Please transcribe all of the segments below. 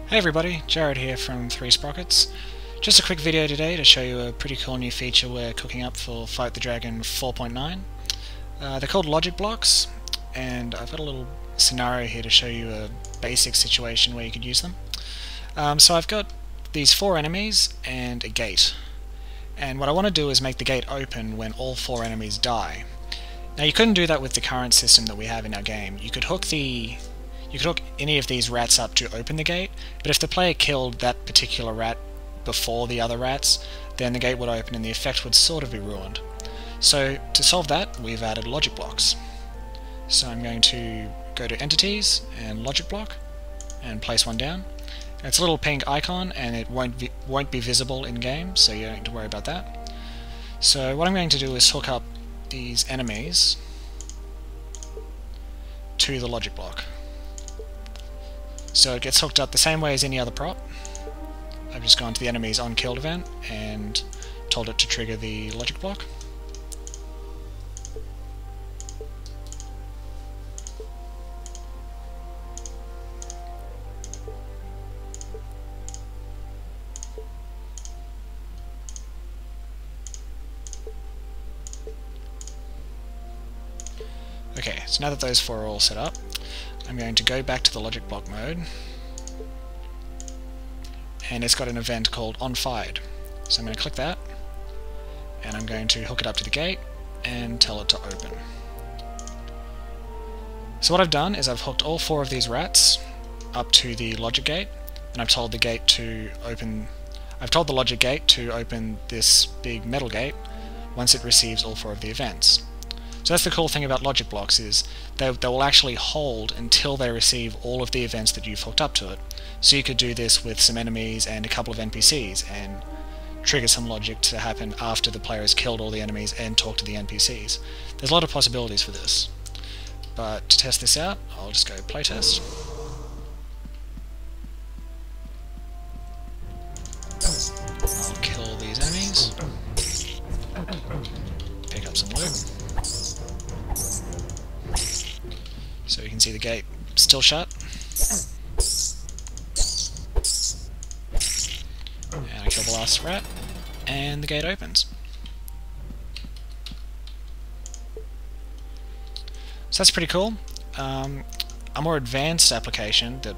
Hey everybody, Jared here from 3 Sprockets. Just a quick video today to show you a pretty cool new feature we're cooking up for Fight the Dragon 4.9. They're called logic blocks, and I've got a little scenario here to show you a basic situation where you could use them. So I've got these 4 enemies and a gate, and what I want to do is make the gate open when all 4 enemies die. Now you couldn't do that with the current system that we have in our game. You could hook any of these rats up to open the gate, but if the player killed that particular rat before the other rats, then the gate would open and the effect would sort of be ruined. So to solve that, we've added logic blocks. So I'm going to go to Entities and Logic Block and place one down. It's a little pink icon and it won't be visible in game, so you don't need to worry about that. So what I'm going to do is hook up these enemies to the logic block. So it gets hooked up the same way as any other prop. I've just gone to the enemy's on-killed event and told it to trigger the logic block. Okay, so now that those 4 are all set up, I'm going to go back to the logic block mode, and it's got an event called onFired. So I'm going to click that, and I'm going to hook it up to the gate and tell it to open. So what I've done is I've hooked all 4 of these rats up to the logic gate, and I've told the gate to open. I've told the logic gate to open this big metal gate once it receives all 4 of the events. So that's the cool thing about logic blocks, is they will actually hold until they receive all of the events that you've hooked up to it. So you could do this with some enemies and a couple of NPCs and trigger some logic to happen after the player has killed all the enemies and talked to the NPCs. There's a lot of possibilities for this. But to test this out, I'll just go playtest. I'll kill these enemies. Pick up some loot. So you can see the gate still shut. And I kill the last rat, and the gate opens. So that's pretty cool. A more advanced application that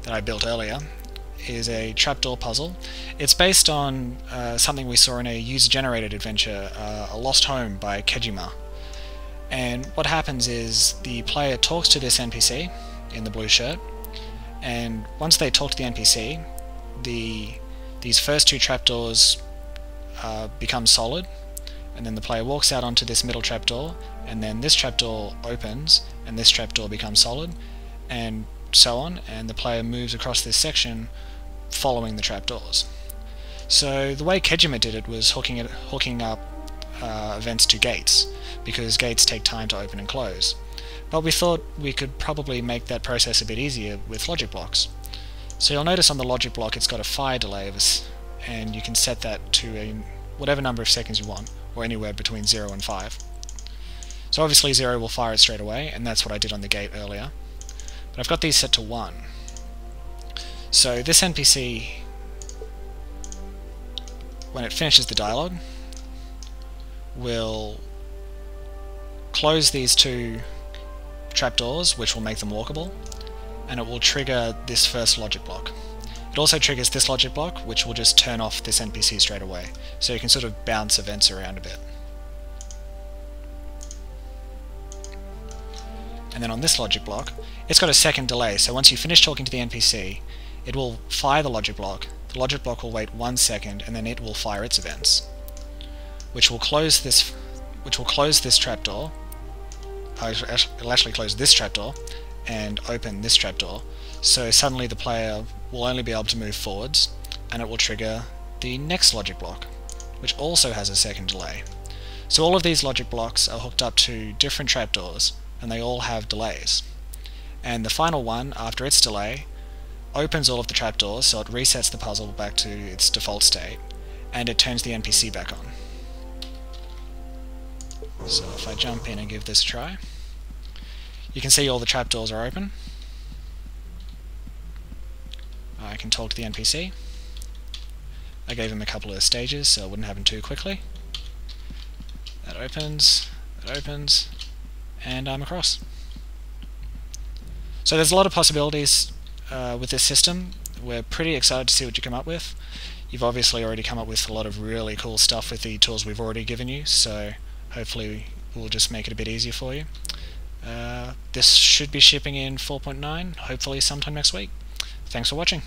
I built earlier is a Trapdoor Puzzle. It's based on something we saw in a user-generated adventure, A Lost Home by Kejima. And what happens is the player talks to this NPC in the blue shirt, and once they talk to the NPC, these first 2 trapdoors become solid, and then the player walks out onto this middle trapdoor, and then this trapdoor opens, and this trapdoor becomes solid, and so on, and the player moves across this section following the trapdoors. So the way Kejima did it was hooking up events to gates, because gates take time to open and close. But we thought we could probably make that process a bit easier with logic blocks. So you'll notice on the logic block it's got a fire delay and you can set that to whatever number of seconds you want, or anywhere between 0 and 5. So obviously 0 will fire it straight away, and that's what I did on the gate earlier. But I've got these set to 1. So this NPC, when it finishes the dialogue, will close these 2 trapdoors, which will make them walkable, and it will trigger this first logic block. It also triggers this logic block, which will just turn off this NPC straight away, so you can sort of bounce events around a bit. And then on this logic block, it's got a second delay, so once you finish talking to the NPC, it will fire the logic block will wait 1 second, and then it will fire its events, which will close this trapdoor. It'll actually close this trapdoor and open this trapdoor, so suddenly the player will only be able to move forwards, and it will trigger the next logic block, which also has a second delay. So all of these logic blocks are hooked up to different trapdoors, and they all have delays. And the final one, after its delay, opens all of the trapdoors, so it resets the puzzle back to its default state, and it turns the NPC back on. So if I jump in and give this a try, you can see all the trapdoors are open. I can talk to the NPC. I gave him a couple of stages so it wouldn't happen too quickly. That opens, and I'm across. So there's a lot of possibilities with this system. We're pretty excited to see what you come up with. You've obviously already come up with a lot of really cool stuff with the tools we've already given you, so hopefully we'll just make it a bit easier for you. This should be shipping in 4.9, hopefully sometime next week. Thanks for watching.